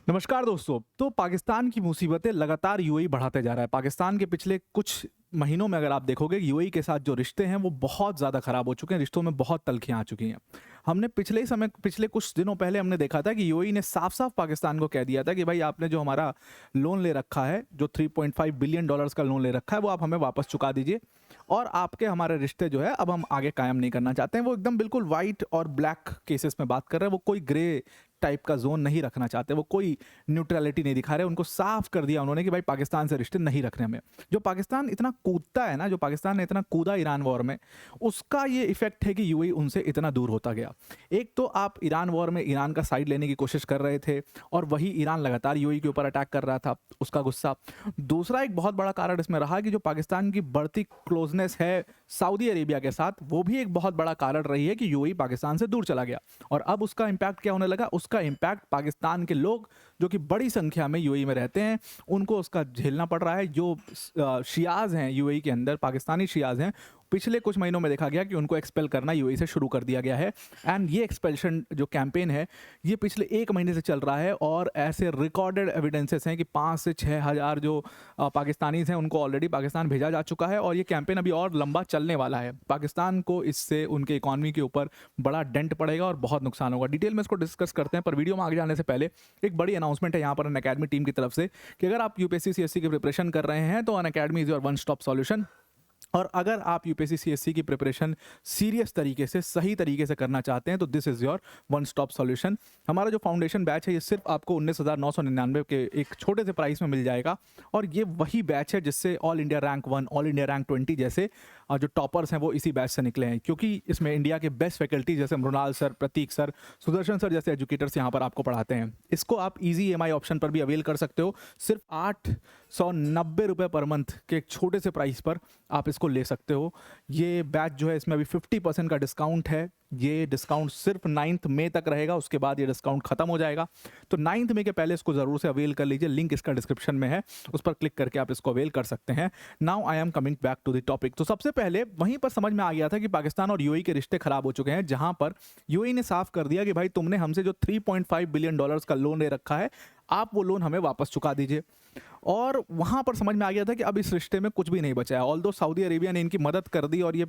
नमस्कार दोस्तों। तो पाकिस्तान की मुसीबतें लगातार यूएई बढ़ाते जा रहा है। पाकिस्तान के पिछले कुछ महीनों में अगर आप देखोगे यूएई के साथ जो रिश्ते हैं वो बहुत ज़्यादा ख़राब हो चुके हैं, रिश्तों में बहुत तल्खियाँ आ चुकी हैं। हमने पिछले कुछ दिनों पहले हमने देखा था कि यूएई ने साफ-साफ पाकिस्तान को कह दिया था कि भाई आपने जो हमारा लोन ले रखा है, जो 3.5 बिलियन डॉलर्स का लोन ले रखा है, वो आप हमें वापस चुका दीजिए और आपके हमारे रिश्ते जो है अब हम आगे कायम नहीं करना चाहते हैं। वो एकदम बिल्कुल व्हाइट और ब्लैक केसेस में बात कर रहे हैं, वो कोई ग्रे टाइप का ज़ोन नहीं रखना चाहते, वो कोई न्यूट्रलिटी नहीं दिखा रहे। उनको साफ कर दिया उन्होंने कि भाई पाकिस्तान से रिश्ते नहीं रखने हमें। जो पाकिस्तान इतना कूदता है ना, जो पाकिस्तान ने इतना कूदा ईरान वॉर में, उसका ये इफेक्ट है कि यूएई उनसे इतना दूर होता गया। एक तो आप ईरान वॉर में ईरान का साइड लेने की कोशिश कर रहे थे और वही ईरान लगातार यूएई के ऊपर अटैक कर रहा था, उसका गुस्सा। दूसरा एक बहुत बड़ा कारण इसमें रहा कि जो पाकिस्तान की बढ़ती क्लोजनेस है सऊदी अरेबिया के साथ, वो भी एक बहुत बड़ा कारण रही है कि यूएई पाकिस्तान से दूर चला गया। और अब उसका इम्पैक्ट क्या होने लगा? उसका इम्पैक्ट पाकिस्तान के लोग जो कि बड़ी संख्या में यूएई में रहते हैं, उनको उसका झेलना पड़ रहा है। जो शियाज़ हैं यूएई के अंदर, पाकिस्तानी शियाज़ हैं, पिछले कुछ महीनों में देखा गया कि उनको एक्सपेल करना यूएई से शुरू कर दिया गया है। एंड ये एक्सपेल्शन जो कैंपेन है, ये पिछले 1 महीने से चल रहा है और ऐसे रिकॉर्डेड एविडेंसेस हैं कि 5 से 6 हज़ार जो पाकिस्तानीज़ हैं, उनको ऑलरेडी पाकिस्तान भेजा जा चुका है और ये कैंपेन अभी और लंबा चलने वाला है। पाकिस्तान को इससे उनके इकॉनमी के ऊपर बड़ा डेंट पड़ेगा और बहुत नुकसान होगा। डिटेल में इसको डिस्कस करते हैं, पर वीडियो में आगे जाने से पहले एक बड़ी अनाउंसमेंट है यहाँ पर अनअकैडमी टीम की तरफ से कि अगर आप यूपीएससी सीएससी की प्रिपरेशन कर रहे हैं तो Unacademy is your one stop solution. और अगर आप यूपीएससी सीएससी की प्रिपरेशन सीरियस तरीके से, सही तरीके से करना चाहते हैं तो this is your one stop solution. हमारा जो फाउंडेशन बैच है ये सिर्फ आपको 19,999 के एक छोटे से प्राइस में मिल जाएगा और ये वही बैच है जिससे all India rank 1, all India rank 20 जैसे जो टॉपर्स हैं वो इसी बैच से निकले हैं, क्योंकि इसमें इंडिया के बेस्ट फैकल्टी जैसे मृणाल सर, प्रतीक सर, सुदर्शन सर जैसे एजुकेटर्स यहाँ पर आपको पढ़ाते हैं। इसको आप ईजी ईएमआई ऑप्शन पर भी अवेल कर सकते हो। सिर्फ 890 रुपये पर मंथ के एक छोटे से प्राइस पर आप इसको ले सकते हो। ये बैच जो है, इसमें अभी 50% का डिस्काउंट है। ये डिस्काउंट सिर्फ 9 मई तक रहेगा, उसके बाद ये डिस्काउंट खत्म हो जाएगा। तो 9 मई के पहले इसको ज़रूर से अवेल कर लीजिए। लिंक इसका डिस्क्रिप्शन में है, उस पर क्लिक करके आप इसको अवेल कर सकते हैं। Now I am coming back to the topic. तो सबसे पहले वहीं पर समझ में आ गया था कि पाकिस्तान और यूएई के रिश्ते खराब हो चुके हैं, जहां पर यूएई ने साफ कर दिया कि भाई तुमने हमसे जो 3.5 बिलियन डॉलर्स का लोन ले रखा है, आप वो लोन हमें वापस चुका दीजिए। और वहां पर समझ में आ गया था कि अब इस रिश्ते में कुछ भी नहीं बचा है। ऑल्दो सऊदी अरेबिया ने इनकी मदद कर दी और ये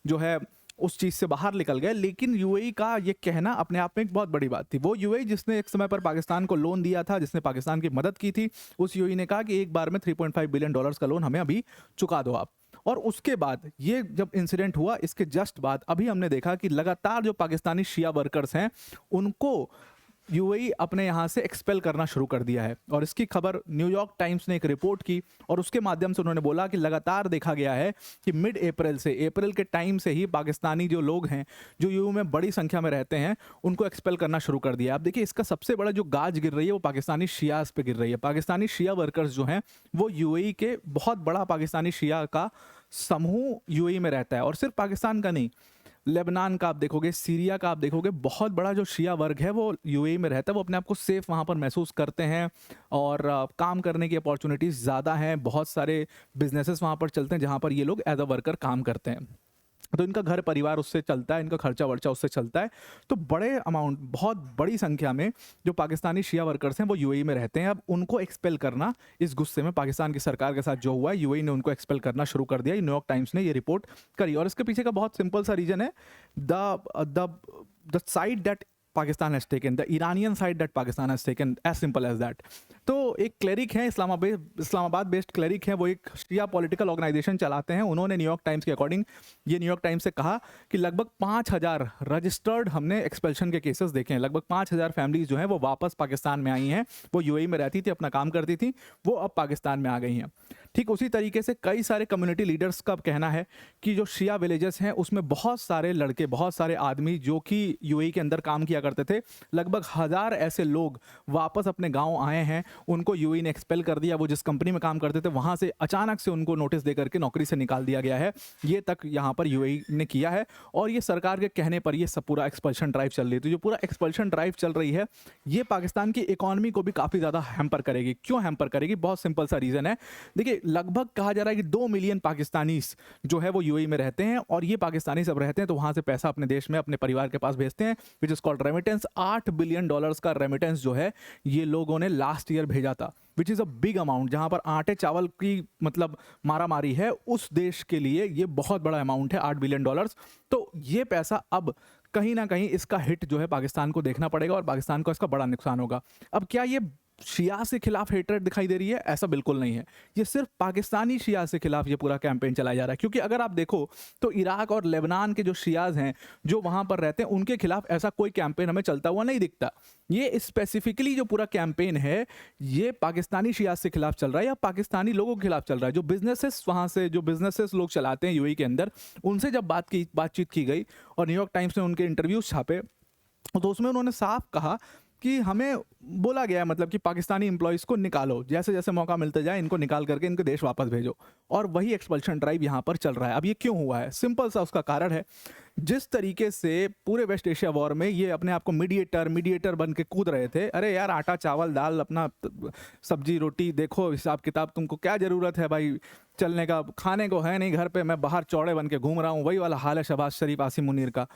जो है उस चीज़ से बाहर निकल गए, लेकिन यूएई का ये कहना अपने आप में एक बहुत बड़ी बात थी। वो यूएई जिसने एक समय पर पाकिस्तान को लोन दिया था, जिसने पाकिस्तान की मदद की थी, उस यूएई ने कहा कि एक बार में 3.5 बिलियन डॉलर्स का लोन हमें अभी चुका दो आप। और उसके बाद ये जब इंसिडेंट हुआ, इसके जस्ट बाद अभी हमने देखा कि लगातार जो पाकिस्तानी शिया वर्कर्स हैं उनको यूएई अपने यहाँ से एक्सपेल करना शुरू कर दिया है। और इसकी खबर न्यूयॉर्क टाइम्स ने एक रिपोर्ट की और उसके माध्यम से उन्होंने बोला कि लगातार देखा गया है कि मिड अप्रैल से, अप्रैल के टाइम से ही पाकिस्तानी जो लोग हैं जो यूएई में बड़ी संख्या में रहते हैं, उनको एक्सपेल करना शुरू कर दिया। आप देखिए, इसका सबसे बड़ा जो गाज गिर रही है वो पाकिस्तानी शियाज पे गिर रही है। पाकिस्तानी शिया वर्कर्स जो हैं वो यूएई के, बहुत बड़ा पाकिस्तानी शिया का समूह यूएई में रहता है। और सिर्फ पाकिस्तान का नहीं, लेबनान का आप देखोगे, सीरिया का आप देखोगे, बहुत बड़ा जो शिया वर्ग है वो यूएई में रहता है। वो अपने आप को सेफ वहाँ पर महसूस करते हैं और काम करने की अपॉर्चुनिटीज़ ज़्यादा हैं। बहुत सारे बिजनेसेस वहाँ पर चलते हैं जहाँ पर ये लोग एज अ वर्कर काम करते हैं, तो इनका घर परिवार उससे चलता है, इनका खर्चा वर्चा उससे चलता है। तो बड़े अमाउंट, बहुत बड़ी संख्या में जो पाकिस्तानी शिया वर्कर्स हैं वो यूएई में रहते हैं। अब उनको एक्सपेल करना, इस गुस्से में पाकिस्तान की सरकार के साथ जो हुआ है, यूएई ने उनको एक्सपेल करना शुरू कर दिया। न्यूयॉर्क टाइम्स ने ये रिपोर्ट करी और इसके पीछे का बहुत सिंपल सा रीजन है, the side that Pakistan has taken, the Iranian side that Pakistan has taken, as simple as that. तो एक क्लेरिक हैं, इस्लामाबाद बेस्ड क्लेरिक हैं, वो एक शिया पॉलिटिकल ऑर्गेनाइजेशन चलाते हैं। उन्होंने न्यूयॉर्क टाइम्स के अकॉर्डिंग, ये न्यूयॉर्क टाइम्स से कहा कि लगभग 5,000 रजिस्टर्ड हमने एक्सपेल्शन के केसेस देखे हैं। लगभग 5,000 फैमिलीज जो हैं वो वापस पाकिस्तान में आई हैं। वो यूएई में रहती थी, अपना काम करती थी, वो अब पाकिस्तान में आ गई हैं। ठीक उसी तरीके से कई सारे कम्युनिटी लीडर्स का कहना है कि जो शिया विलेजेस हैं उसमें बहुत सारे लड़के, बहुत सारे आदमी जो कि यूएई के अंदर काम किया करते थे, लगभग 1,000 ऐसे लोग वापस अपने गांव आए हैं। उनको यूएई ने एक्सपेल कर दिया। वो जिस कंपनी में काम करते थे वहां से अचानक से उनको नोटिस दे करके नौकरी से निकाल दिया गया है। ये तक यहाँ पर यूएई ने किया है और ये सरकार के कहने पर ये सब पूरा एक्सपल्शन ड्राइव चल रही है। तो जो पूरा एक्सपल्शन ड्राइव चल रही है ये पाकिस्तान की इकॉनमी को भी काफ़ी ज़्यादा हैम्पर करेगी। क्यों हैम्पर करेगी? बहुत सिंपल सा रीज़न है। देखिए, लगभग कहा जा रहा है कि 2 मिलियन पाकिस्तानीज जो है वो यूएई में रहते हैं, और ये पाकिस्तानी सब रहते हैं तो वहाँ से पैसा अपने देश में अपने परिवार के पास भेजते हैं, which is called remittance. $8 billion का रेमिटेंस जो है ये लोगों ने लास्ट ईयर भेजा था, which is a big amount. जहाँ पर आटे चावल की मतलब मारामारी है, उस देश के लिए ये बहुत बड़ा अमाउंट है, $8 बिलियन। तो ये पैसा अब कहीं ना कहीं इसका हिट जो है पाकिस्तान को देखना पड़ेगा, और पाकिस्तान को इसका बड़ा नुकसान होगा। अब क्या ये शिया से खिलाफ हेटरेट दिखाई दे रही है? ऐसा बिल्कुल नहीं है, ये सिर्फ पाकिस्तानी शिया से खिलाफ ये पूरा कैंपेन चलाया जा रहा है। क्योंकि अगर आप देखो तो इराक और लेबनान के जो शियाज हैं जो वहां पर रहते हैं, उनके खिलाफ ऐसा कोई कैंपेन हमें चलता हुआ नहीं दिखता। ये स्पेसिफिकली जो पूरा कैंपेन है ये पाकिस्तानी शियाज से खिलाफ चल रहा है, या पाकिस्तानी लोगों के खिलाफ चल रहा है। जो बिजनेसेस वहां से जो बिजनेसेस लोग चलाते हैं यूएई के अंदर, उनसे जब बातचीत की गई और न्यूयॉर्क टाइम्स ने उनके इंटरव्यूज छापे, तो उसमें उन्होंने साफ कहा कि हमें बोला गया है मतलब कि पाकिस्तानी एम्प्लॉयज़ को निकालो, जैसे जैसे मौका मिलता जाए इनको निकाल करके इनके देश वापस भेजो। और वही एक्सपल्शन ड्राइव यहाँ पर चल रहा है। अब ये क्यों हुआ है? सिंपल सा उसका कारण है, जिस तरीके से पूरे वेस्ट एशिया वॉर में ये अपने आप को मीडिएटर बन के कूद रहे थे। अरे यार, आटा चावल दाल अपना सब्जी रोटी देखो, हिसाब किताब, तुमको क्या ज़रूरत है भाई चलने का, खाने को है नहीं घर पे, मैं बाहर चौड़े बन के घूम रहा हूँ। वही वाला हाल है शहबाज शरीफ, आसिम मुनीर का।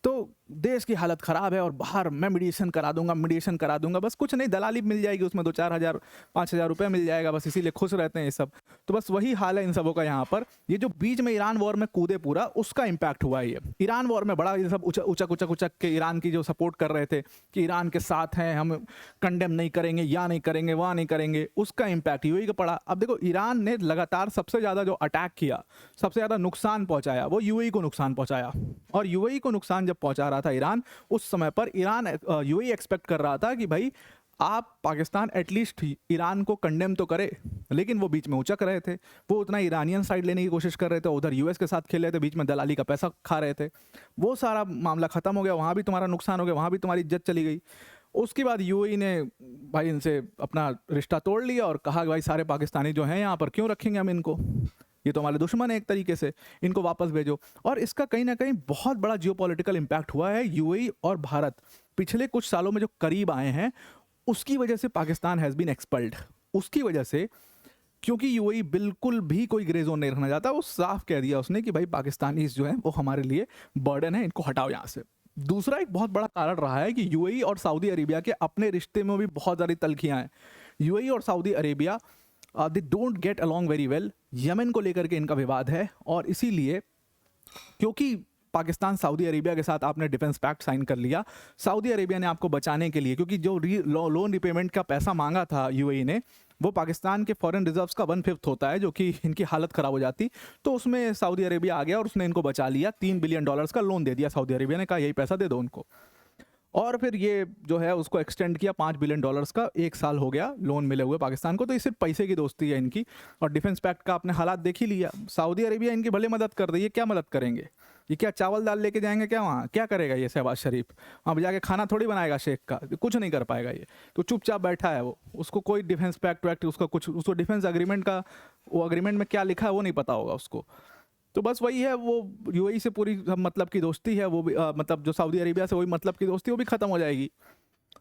तो देश की हालत ख़राब है और बाहर मैं मीडिएशन करा दूंगा, बस कुछ नहीं, दलाली मिल जाएगी उसमें 2-4 हज़ार 5 हज़ार रुपये मिल जाएगा, बस इसीलिए खुश रहते हैं ये सब। तो बस वही हाल है इन सबों का यहाँ पर। ये जो बीच में ईरान वॉर में कूदे पूरा, उसका इम्पैक्ट हुआ है ये। ईरान वॉर में बड़ा ये सब उचक के ईरान की जो सपोर्ट कर रहे थे कि ईरान के साथ हैं, हम कंडेम नहीं करेंगे, या नहीं करेंगे, वहाँ नहीं करेंगे, उसका इम्पैक्ट यूएई का पड़ा। अब देखो, ईरान ने लगातार सबसे ज़्यादा जो अटैक किया, सबसे ज़्यादा नुकसान पहुँचाया, वो यूएई को नुकसान पहुँचाया। और यूएई को नुकसान जब पहुँचा रहा था ईरान, उस समय पर यूएई एक्सपेक्ट कर रहा था कि भाई आप पाकिस्तान एटलीस्ट ईरान को कंडेम तो करे, लेकिन वो बीच में उचक रहे थे। वो उतना ईरानियन साइड लेने की कोशिश कर रहे थे, उधर यूएस के साथ खेल रहे थे, बीच में दलाली का पैसा खा रहे थे। वो सारा मामला ख़त्म हो गया, वहाँ भी तुम्हारा नुकसान हो गया, वहाँ भी तुम्हारी इज्जत चली गई। उसके बाद यूएई ने भाई इनसे अपना रिश्ता तोड़ लिया और कहा कि भाई सारे पाकिस्तानी जो हैं यहाँ पर क्यों रखेंगे हम इनको, ये तो हमारे दुश्मन है एक तरीके से, इनको वापस भेजो। और इसका कहीं ना कहीं बहुत बड़ा जियोपॉलिटिकल इम्पैक्ट हुआ है। यूएई और भारत पिछले कुछ सालों में जो करीब आए हैं, उसकी वजह से पाकिस्तान हैज़ बीन एक्सपल्ड। उसकी वजह से, क्योंकि यूएई बिल्कुल भी कोई ग्रे जोन नहीं रखना चाहता, वो साफ कह दिया उसने कि भाई पाकिस्तानी जो हैं वो हमारे लिए बर्डन है, इनको हटाओ यहाँ से। दूसरा एक बहुत बड़ा कारण रहा है कि यूएई और सऊदी अरेबिया के अपने रिश्ते में भी बहुत सारी तल्खियाँ हैं। यूएई और Saudi Arabia they don't get along very well. Yemen को लेकर के इनका विवाद है, और इसीलिए क्योंकि पाकिस्तान सऊदी अरेबिया के साथ आपने डिफेंस पैक्ट साइन कर लिया, सऊदी अरेबिया ने आपको बचाने के लिए, क्योंकि जो लोन रिपेमेंट का पैसा मांगा था यूएई ने, वो पाकिस्तान के फॉरेन रिजर्व्स का 1/5 होता है, जो कि इनकी हालत ख़राब हो जाती। तो उसमें सऊदी अरेबिया आ गया और उसने इनको बचा लिया। $3 बिलियन का लोन दे दिया सऊदी अरेबिया ने, कहा यही पैसा दे दो उनको। और फिर ये जो है उसको एक्सटेंड किया $5 बिलियन का, 1 साल हो गया लोन मिले हुए पाकिस्तान को। तो ये सिर्फ पैसे की दोस्ती है इनकी। और डिफेंस पैक्ट का आपने हालात देख ही लिया। सऊदी अरेबिया इनकी भले मदद कर रही है, क्या मदद करेंगे? ये क्या चावल दाल लेके जाएंगे क्या वहाँ? क्या करेगा ये शहबाज शरीफ? वहाँ जाके खाना थोड़ी बनाएगा शेख का, कुछ नहीं कर पाएगा ये। तो चुपचाप बैठा है वो, उसको कोई डिफेंस पैक्ट वैक्ट उसका कुछ, उसको डिफेंस अग्रीमेंट का, वो अग्रीमेंट में क्या लिखा है वो नहीं पता होगा उसको। तो बस वही है, वो यूएई से पूरी मतलब की दोस्ती है, वो भी मतलब जो सऊदी अरेबिया से वही मतलब की दोस्ती, वो भी ख़त्म हो जाएगी।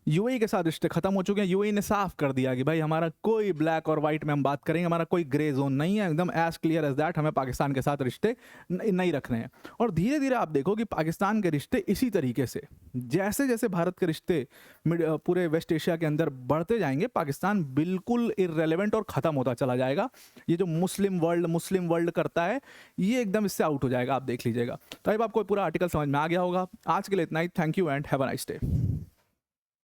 यूएई के साथ रिश्ते खत्म हो चुके हैं। यूएई ने साफ कर दिया कि भाई हमारा कोई ब्लैक और वाइट में हम बात करेंगे, हमारा कोई ग्रे जोन नहीं है, एकदम एज क्लियर एज दैट, हमें पाकिस्तान के साथ रिश्ते नहीं रखने हैं। और धीरे धीरे आप देखो कि पाकिस्तान के रिश्ते इसी तरीके से, जैसे जैसे भारत के रिश्ते पूरे वेस्ट एशिया के अंदर बढ़ते जाएंगे, पाकिस्तान बिल्कुल इररेलेवेंट और ख़त्म होता चला जाएगा। ये जो मुस्लिम वर्ल्ड करता है, ये एकदम इससे आउट हो जाएगा, आप देख लीजिएगा। तो अब आपको पूरा आर्टिकल समझ में आ गया होगा। आज के लिए इतना ही। Thank you and have a nice day.